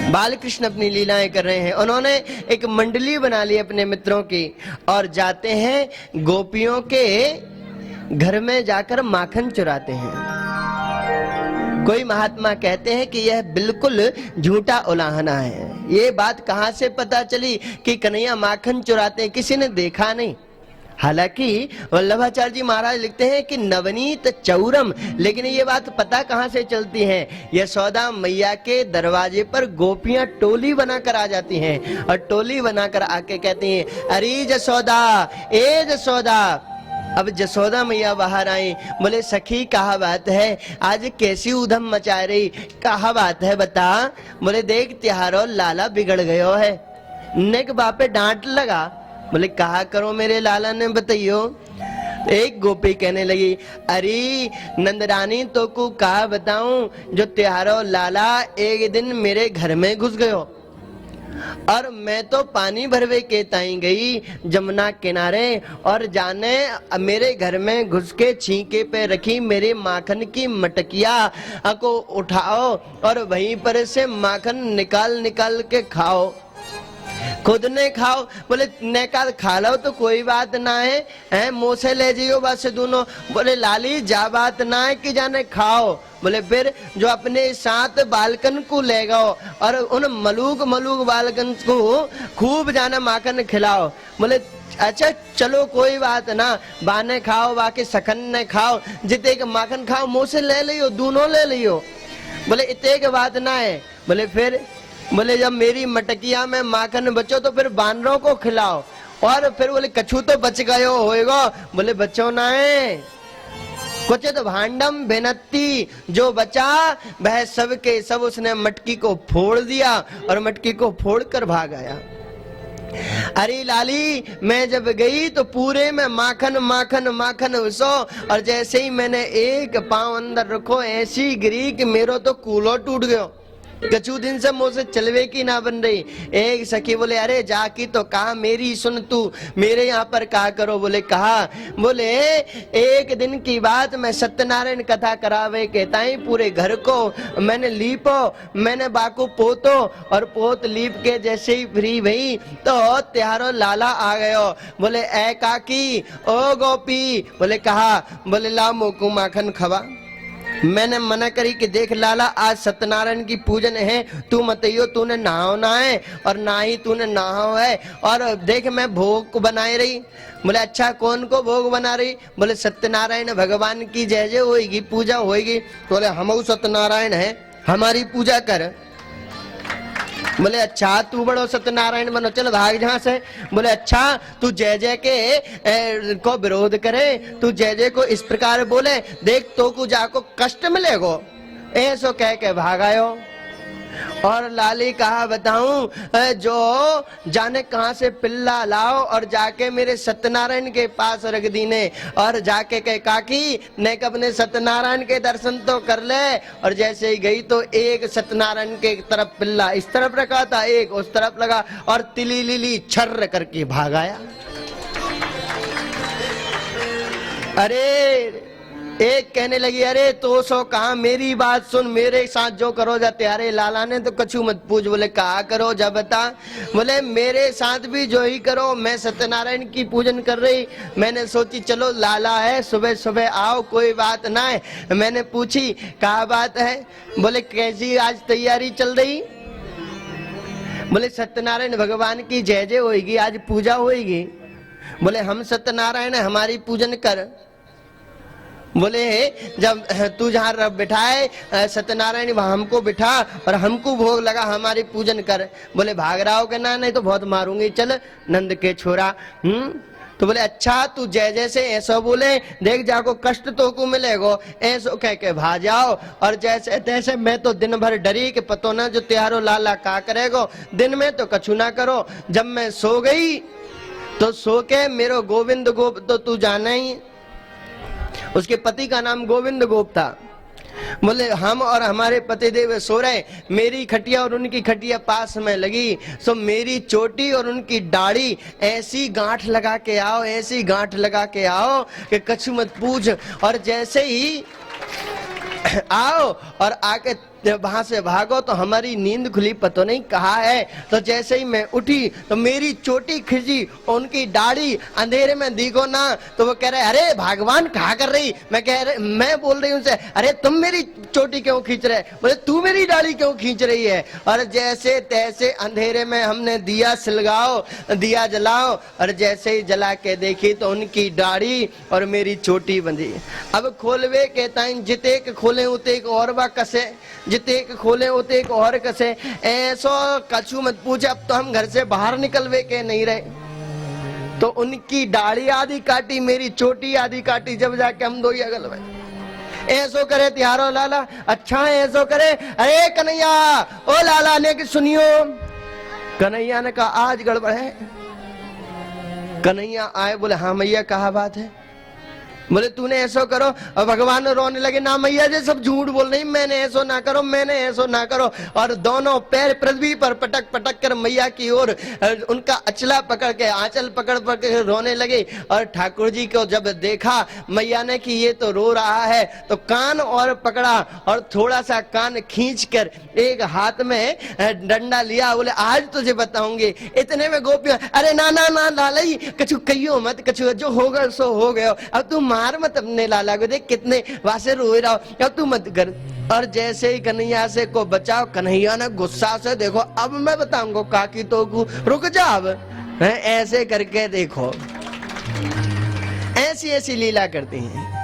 बाल कृष्ण अपनी लीलाएं कर रहे हैं। उन्होंने एक मंडली बना ली अपने मित्रों की और जाते हैं गोपियों के घर में जाकर माखन चुराते हैं। कोई महात्मा कहते हैं कि यह बिल्कुल झूठा उलाहना है। ये बात कहां से पता चली कि कन्हैया माखन चुराते हैं? किसी ने देखा नहीं। हालांकि वल्लभाचार्य जी महाराज लिखते हैं कि नवनीत चौरम, लेकिन ये बात पता कहां से चलती है? यशोदा मैया के दरवाजे पर गोपियां टोली बनाकर आ जाती हैं और टोली बनाकर आके कहती हैं, अरे यशोदा, ए यशोदा। अब जसोदा मैया बाहर आई, बोले सखी कहा बात है, आज कैसी उधम मचा रही, कहा बात है बता। बोले देख तिहारो लाला बिगड़ गयो है। नेक बापे डांट लगा। बोले कहा करो मेरे लाला ने बताइयो। एक गोपी कहने लगी, अरे नंदरानी तो को कहा बताऊं, जो तिहारो लाला एक दिन मेरे घर में घुस गयो और मैं तो पानी भरवे के ताई गई जमुना किनारे और जाने मेरे घर में घुस के छींके पे रखी मेरे माखन की मटकिया को उठाओ और वहीं पर से माखन निकाल निकाल के खाओ, खुद ने खाओ। बोले निकाल खा लो तो कोई बात ना है, मुंह से ले जियो बस दोनों। बोले लाली जा बात ना है कि जाने खाओ। बोले फिर जो अपने साथ बालकन को ले गओ और उन मलूक मलूक बालकन को खूब जाना माखन खिलाओ। बोले अच्छा चलो कोई बात ना, बाने खाओ बाकी सखन ने खाओ, जिते के माखन खाओ मुंह से ले लियो, दोनों ले लियो। बोले इतने के बात ना है। बोले फिर? बोले जब मेरी मटकिया में माखन बचो तो फिर बानरों को खिलाओ। और फिर बोले कछू तो बच गयो होएगा। बोले बचो ना है, कुछ तो भांडम बेनत्ती, जो बचा वह सब के सब उसने मटकी को फोड़ दिया और मटकी को फोड़ कर भाग आया। अरे लाली मैं जब गई तो पूरे में माखन माखन माखन उसो, और जैसे ही मैंने एक पांव अंदर रखो ऐसी गिरी कि मेरो तो कूलो टूट गयो। कछु दिन से मुंह से चलवे की ना बन रही। एक सखी बोले अरे जाकी तो कहा मेरी सुन तू, मेरे यहाँ पर कहा करो। बोले कहा? बोले एक दिन की बात, मैं सत्यनारायण कथा करावे कहता ही पूरे घर को मैंने लीपो, मैंने बाकू पोतो और पोत लीप के जैसे ही फ्री भई तो त्यारो लाला आ गयो। बोले ए काकी ओ गोपी। बोले कहा? बोले ला मोकू माखन खवा। मैंने मना करी कि देख लाला आज सत्यनारायण की पूजन है, तू मतइयो तूने नहाओ ना है और ना ही तूने नहाओ है, और देख मैं भोग को बनाए रही। बोले अच्छा कौन को भोग बना रही? बोले सत्यनारायण भगवान की जय जय होगी, पूजा होगी। बोले हम सत्यनारायण है, हमारी पूजा कर। बोले अच्छा तू बड़ो सत्यनारायण बनो, चल भाग जहां से। बोले अच्छा तू जय जय के को विरोध करे, तू जय जय को इस प्रकार बोले, देख तो को जाको कष्ट मिलेगो। ऐसो कह के भाग आयो। और लाली कहा बताऊं, जो जाने कहां से पिल्ला लाओ और जाके मेरे सत्यनारायण के पास रख दीने और जाके कहे काकी ने अपने सत्यनारायण के दर्शन तो कर ले। और जैसे ही गई तो एक सत्यनारायण के तरफ पिल्ला इस तरफ रखा था, एक उस तरफ लगा और तिली लिली छर्र करके भाग आया। अरे एक कहने लगी अरे तो सो कहा मेरी बात सुन, मेरे साथ जो करो जा त्यारे लाला ने तो कछु मत पूछ। बोले कहा करो जब बता। बोले मेरे साथ भी जो ही करो, मैं सत्यनारायण की पूजन कर रही, मैंने सोची चलो लाला है सुबह सुबह आओ कोई बात ना है। मैंने पूछी कहा बात है? बोले कैसी आज तैयारी चल रही? बोले सत्यनारायण भगवान की जय जय होगी, आज पूजा होगी। बोले हम सत्यनारायण है, हमारी पूजन कर। बोले जब तू जहाँ बिठाए सत्यनारायण वहां हमको बिठा और हमको भोग लगा, हमारी पूजन कर। बोले भाग रहा हो के ना, नहीं तो बहुत मारूंगी, चल नंद के छोरा। तो बोले अच्छा तू जय जय से ऐसा बोले, देख जाको कष्ट तो को मिलेगो, ऐसो कह के भाग जाओ। और जैसे तैसे मैं तो दिन भर डरी कि पतो ना जो त्यारो लाला का करेगो, दिन में तो कछु ना करो। जब मैं सो गई तो सो के मेरो गोविंद गोप तो तू जाना ही, उसके पति का नाम गोविंद गोप था। बोले हम और हमारे पतिदेव सो रहे, मेरी खटिया और उनकी खटिया पास में लगी, सो मेरी चोटी और उनकी दाढ़ी ऐसी गांठ लगा के आओ, ऐसी गांठ लगा के आओ कि कछु मत पूछ। और जैसे ही आओ और आके वहां से भागो। तो हमारी नींद खुली पतो नहीं कहाँ है। तो जैसे ही मैं उठी तो मेरी चोटी खिंची, उनकी दाढ़ी अंधेरे में दिखो ना। तो वो कह रहे अरे भगवान कहाँ कर रही। मैं बोल रही हूँ उनसे अरे तुम मेरी चोटी क्यों खींच रहे। बोले तू मेरी दाढ़ी क्यों खींच रही है। और जैसे तैसे अंधेरे में हमने दिया सिलगाओ, दिया जलाओ, और जैसे ही जला के देखी तो उनकी दाढ़ी और मेरी चोटी बंधी। अब खोलवे कहता है जिते के खोले उते एक और बा कसे, जिते के खोले उते एक और कसे। ऐसो कछु मत पूछ, अब तो हम घर से बाहर निकलवे के नहीं रहे। तो उनकी दाढ़ी आधी काटी, मेरी चोटी आधी काटी, जब जाके हम दो ही अगल में। ऐसो करे तिहारो लाला, अच्छा है ऐसो करे। अरे कन्हैया ओ लाला ने कि सुनियो। कन्हैया ने कहा आज गड़बड़ है। कन्हैया आए, बोले हाँ मैया कहा बात है। बोले तूने ऐसो करो। और भगवान रोने लगे ना मैया जी सब झूठ बोल रही, मैंने ऐसो ना करो, मैंने ऐसो ना करो। और दोनों पैर पृथ्वी पर पटक पटक कर मैया की ओर उनका अचला पकड़ के, आंचल पकड़ पकड़ रोने लगे। और ठाकुर जी को जब देखा मैया ने कि ये तो रो रहा है, तो कान और पकड़ा और थोड़ा सा कान खींच कर एक हाथ में डंडा लिया। बोले आज तुझे बताऊंगी। इतने में गोपियां अरे ना ना ना लाला जी कछु कहियो मत, कछु जो होगा सो हो गयो, अब तू मार मत अपने लाला को, देख कितने वासे रोए रहो, अब तू मत कर। और जैसे ही कन्हैया से को बचाओ, कन्हैया ने गुस्सा से देखो अब मैं बताऊंगा काकी तो रुक जा अब, ऐसे करके देखो ऐसी ऐसी लीला करती हैं।